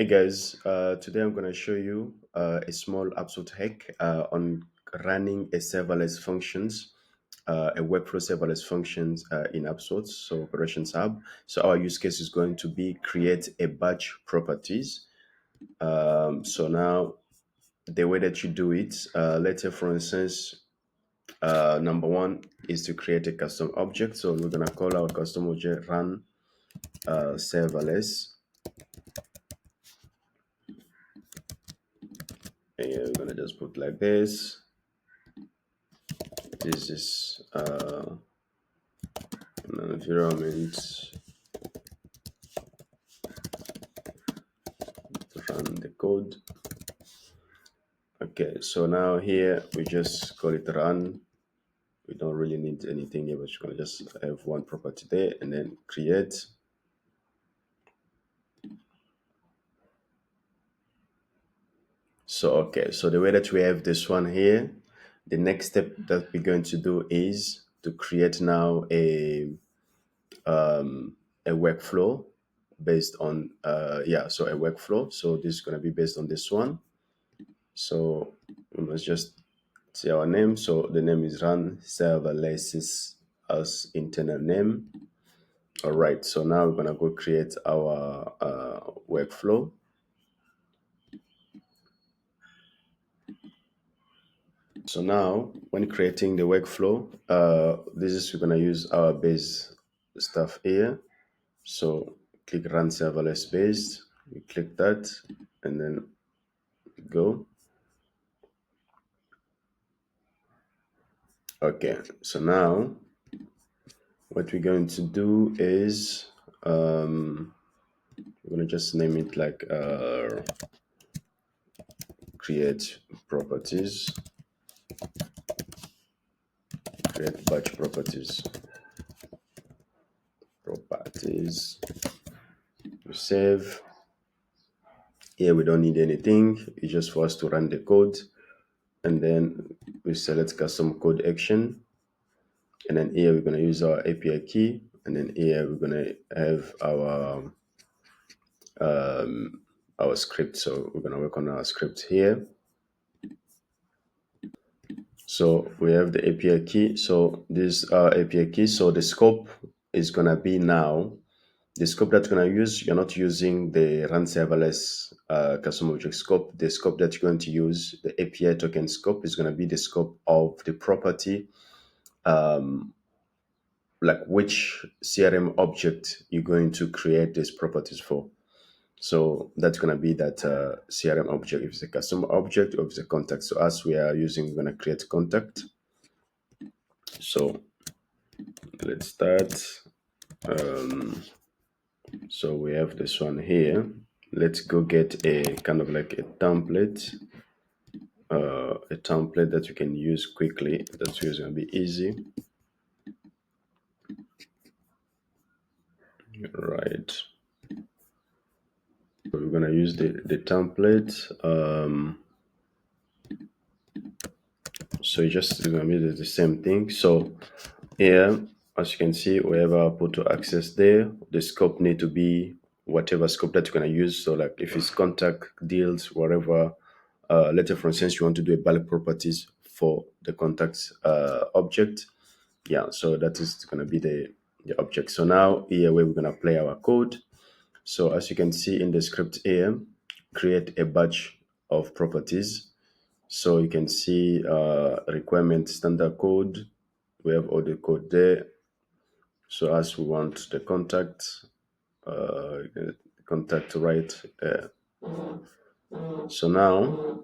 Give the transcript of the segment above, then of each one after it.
Hey guys, today I'm going to show you a small absolute hack on running a serverless functions, a webflow serverless functions in HubSpot, so Operations Hub. So our use case is going to be create a batch properties. So now the way that you do it, let's say for instance, number one is to create a custom object. So we're going to call our custom object run serverless. And we're going to just put like this. This is an environment to run the code. Okay, so now here we just call it run. We don't really need anything here, but you're gonna just have one property there and then create. So okay, so the way that we have this one here, the next step that we're going to do is to create now a workflow based on so a workflow. So this is going to be based on this one. So we must just see our name. So the name is run serverless as internal name. All right, so now we're going to go create our workflow. So now when creating the workflow, this is we're going to use our base stuff here. So click run serverless based, we click that and then go. Okay, so now what we're going to do is we're going to just name it like create properties, create batch properties, we save. Here we don't need anything, it's just for us to run the code, and then we select custom code action, and then here we're going to use our API key, and then here we're going to have our script. So we're going to work on our script here. So we have the API key. So this is our API key. So the scope is going to be now, the scope that you're going to use, you're not using the run serverless custom object scope. The scope that you're going to use, the API token scope, is going to be the scope of the property, like which CRM object you're going to create these properties for. So that's going to be that CRM object, if it's a custom object or if it's a contact. So as we are using, we're going to create contact. So let's start. So we have this one here. Let's go get a kind of like a template that you can use quickly. That's going to be easy. Right. So we're going to use the template. So it's going to be the same thing. So here, as you can see, we have our auto access there. The scope need to be whatever scope that you're going to use. So like if it's contact, deals, whatever, let's say for instance, you want to do a bulk properties for the contacts object. Yeah, so that is going to be the object. So now here we're going to play our code. So as you can see in the script here, create a batch of properties. So you can see requirement standard code. We have all the code there. So as we want the contact right there. So now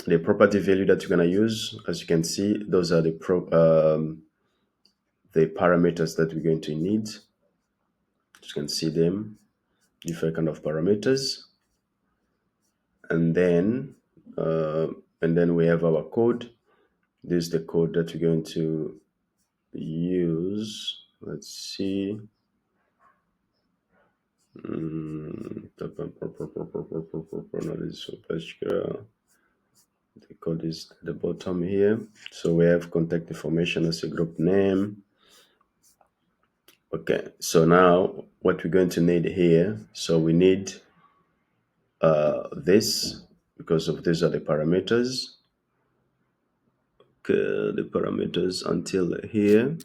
the property value that you're going to use, as you can see, those are the parameters that we're going to need. You can see them, different kind of parameters. And then we have our code. This is the code that we're going to use. Let's see. The code is at the bottom here. So we have contact information as a group name. Okay, so now what we're going to need here, so we need this, because of these are the parameters. Okay, the parameters until here.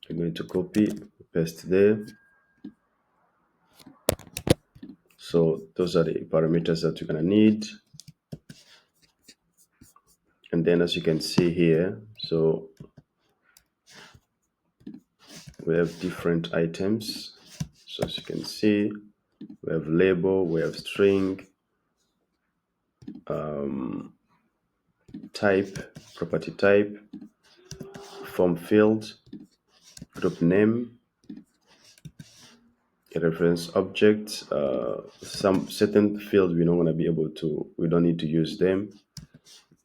I'm going to copy, paste there. So those are the parameters that you're gonna need. And then as you can see here, so we have different items. So as you can see, we have label, we have string, type, property type, form field, group name, a reference object. Some certain fields we're not going to be able to, we don't need to use them.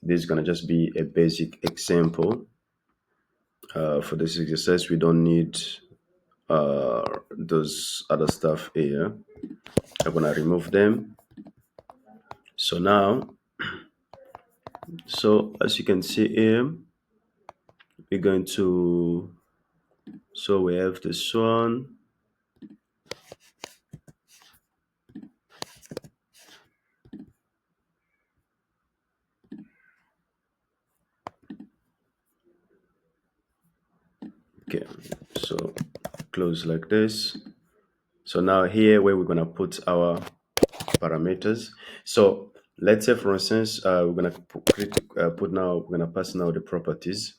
This is going to just be a basic example. For this exercise, we don't need those other stuff here. I'm going to remove them. So now, so as you can see here, we're going to, so we have this one. Okay, so close like this. So now here where we're gonna put our parameters. So let's say for instance, we're gonna put now, we're gonna pass now the properties.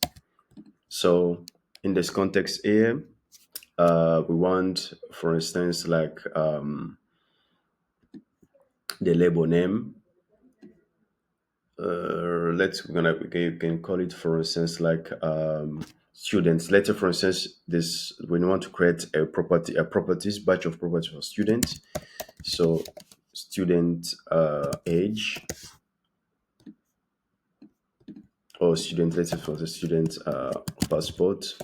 So in this context here, we want, for instance, like the label name. You can call it, for instance, like students. Let's say for instance, this, when you want to create a properties batch of properties for students. So student age, or student, let's say for the student passport.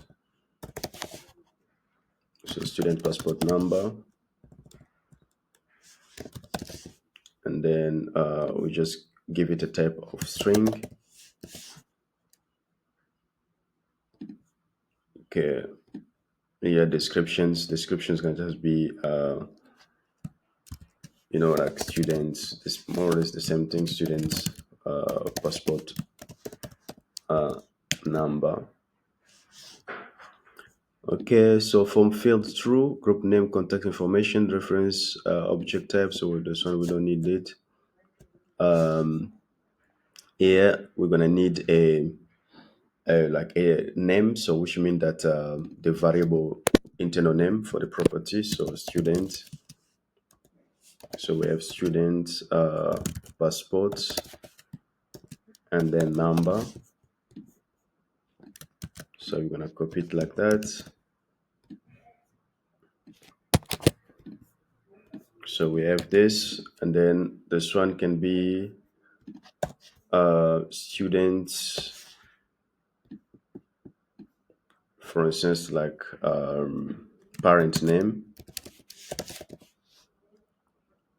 So student passport number, and then we just give it a type of string. Okay, yeah, descriptions gonna just be like students. It's more or less the same thing. Students passport number. Okay, so form field true, group name, contact information, reference object type. So this one we don't need it. Here we're gonna need like a name, so which means that the variable internal name for the property. So student. So we have student passport, and then number. So we're gonna copy it like that. So we have this, and then this one can be students, for instance, like parent name,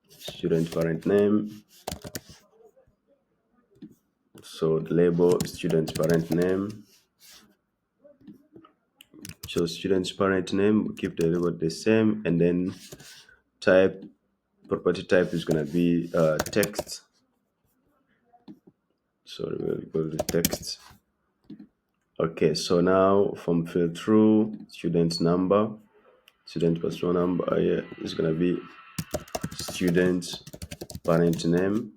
student parent name. So the label student parent name. So student's parent name, we keep the label the same, and then type, property type is gonna be text. So we'll go to text. Okay, so now from field through student's number, student passport number, yeah, it's gonna be student parent name.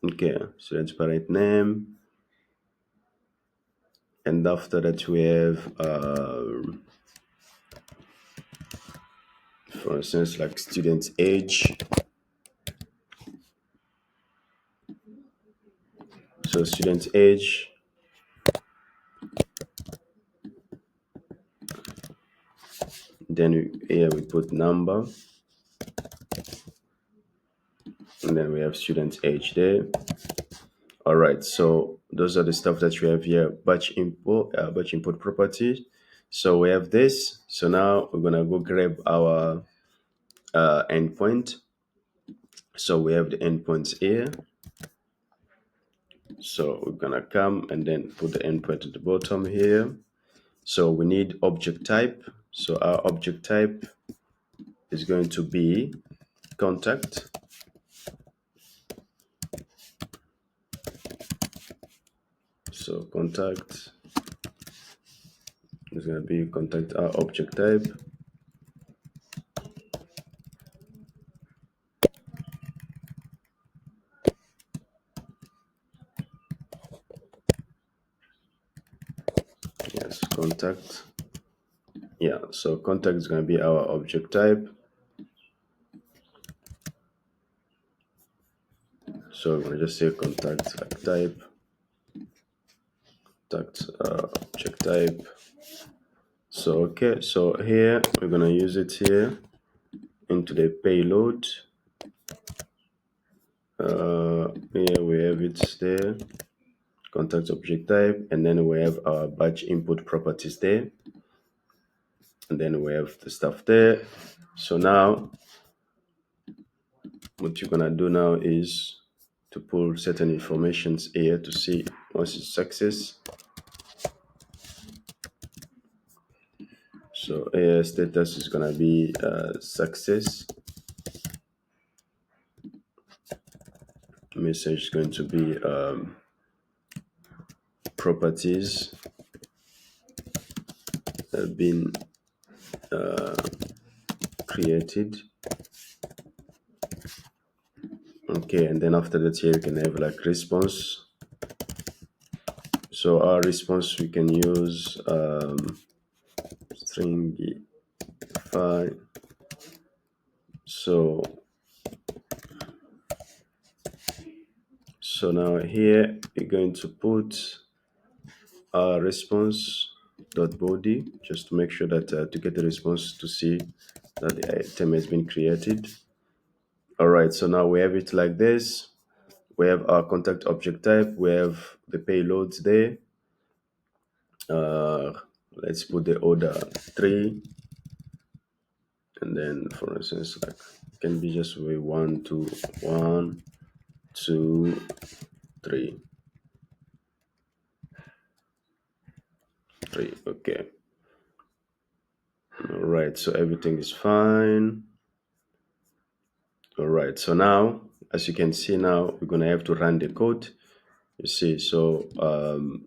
Okay, student's parent name, and after that we have for instance, like student's age. So student's age, then here we put number, and then we have student's age there. All right, so those are the stuff that we have here. Batch input properties. So we have this. So now we're gonna go grab our endpoint. So we have the endpoints here. So we're gonna come and then put the endpoint at the bottom here. So we need object type. So our object type is going to be contact. So contact is going to be contact object type. Yes, contact. Yeah, so contact is going to be our object type. So I'm going to just say contact like type, contact object type. So okay, so here we're going to use it here into the payload. Here we have it there, contact object type, and then we have our batch input properties there, and then we have the stuff there. So now what you're gonna do now is to pull certain informations here to see once it's success. So here status is gonna be success. Message is going to be properties have been created. Okay, and then after that here you can have like response. So our response we can use stringify. So now here we're going to put our response dot body just to make sure that to get the response to see that the item has been created. All right, so now we have it like this. We have our contact object type. We have the payloads there. Let's put the order 3, and then for instance, like it can be just way 1, 2, 1, 2, 3, 3. Okay. All right, so everything is fine. All right, so now as you can see, now we're gonna have to run the code. You see, so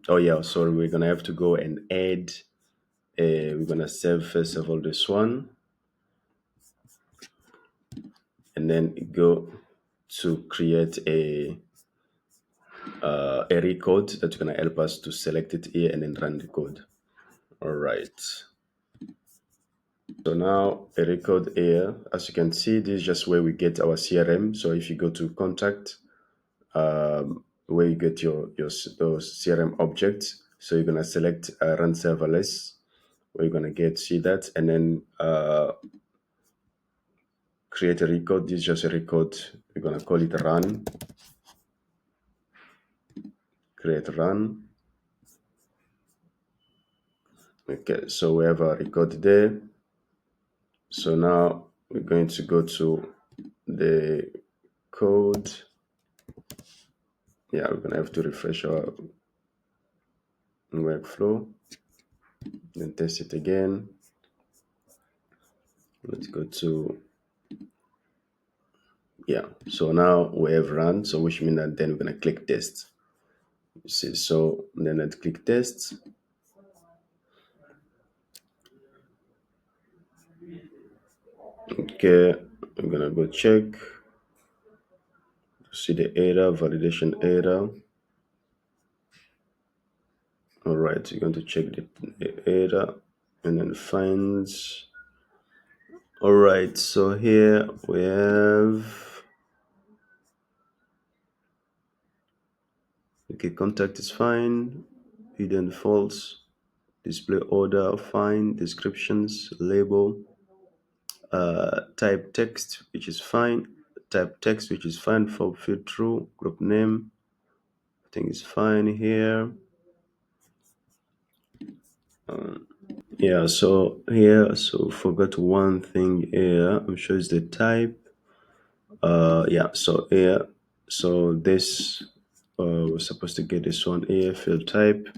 oh yeah, sorry, we're gonna have to go and add. We're gonna save first of all this one, and then go to create a record that's gonna help us to select it here and then run the code. All right. So now a record here, as you can see, this is just where we get our CRM. So if you go to contact, where you get those CRM objects, so you're gonna select run serverless, where you're gonna see that, and then create a record. This is just a record. We're gonna call it run. Create run. Okay, so we have a record there. So now we're going to go to the code. Yeah, we're gonna have to refresh our workflow, then test it again. Let's go to, yeah, so now we have run, so which means that then we're gonna click test. You see, so then let's click test. Okay, I'm gonna go check to see the error, validation error. All right, you're going to check the error and then finds. All right, so here we have, okay, contact is fine, hidden false, display order fine, descriptions, label, type text, which is fine, type text, which is fine, for field true, group name, I think it's fine here. Yeah, so here, so forgot one thing here. I'm sure it's the type. Yeah, so here, so this, we're supposed to get this one here, field type.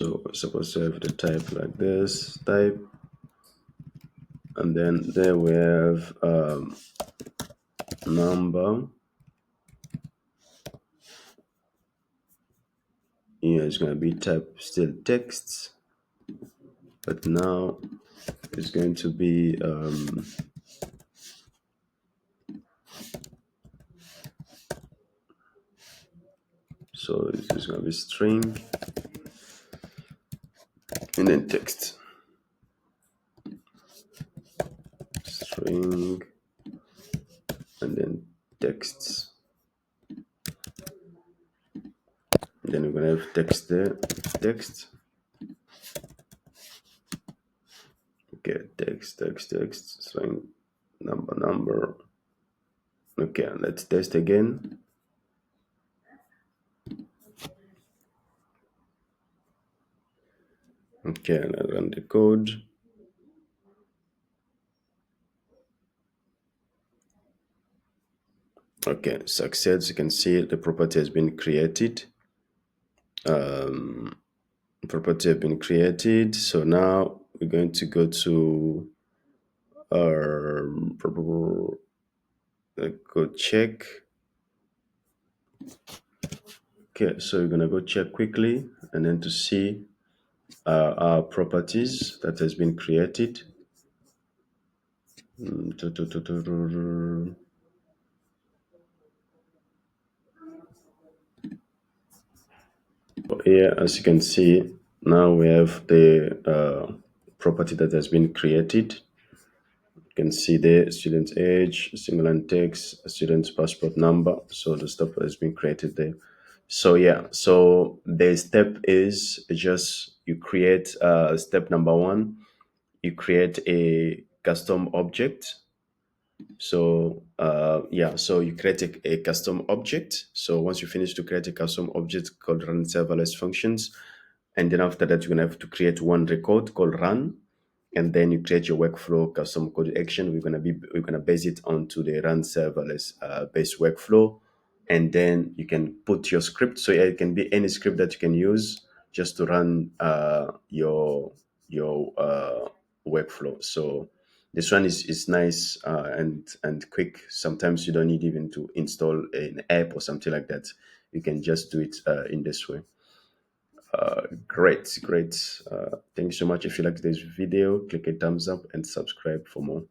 So we're supposed to have the type like this, type, and then there we have number. Here it's going to be type still texts, but now it's going to be so it's going to be string and then text, string and then texts. And then we're going to have text there, text. Okay, text, string, number. Okay, let's test again. Okay, and I run the code. Okay, success. You can see the property has been created. Property has been created. So now we're going to go to our go check. Okay, so we're gonna go check quickly and then to see our properties that has been created. Here, as you can see, now we have the property that has been created. You can see the student's age, single text, student's passport number. So the stuff has been created there. So yeah, so the step is just you create step number one, you create a custom object. So yeah, so you create a custom object. So once you finish to create a custom object called run serverless functions, and then after that, you're gonna have to create one record called run, and then you create your workflow custom code action. We're gonna base it onto the run serverless based workflow, and then you can put your script. So yeah, it can be any script that you can use just to run your workflow. So this one is nice and quick. Sometimes you don't need even to install an app or something like that. You can just do it in this way. Great. Thank you so much. If you like this video, click a thumbs up and subscribe for more.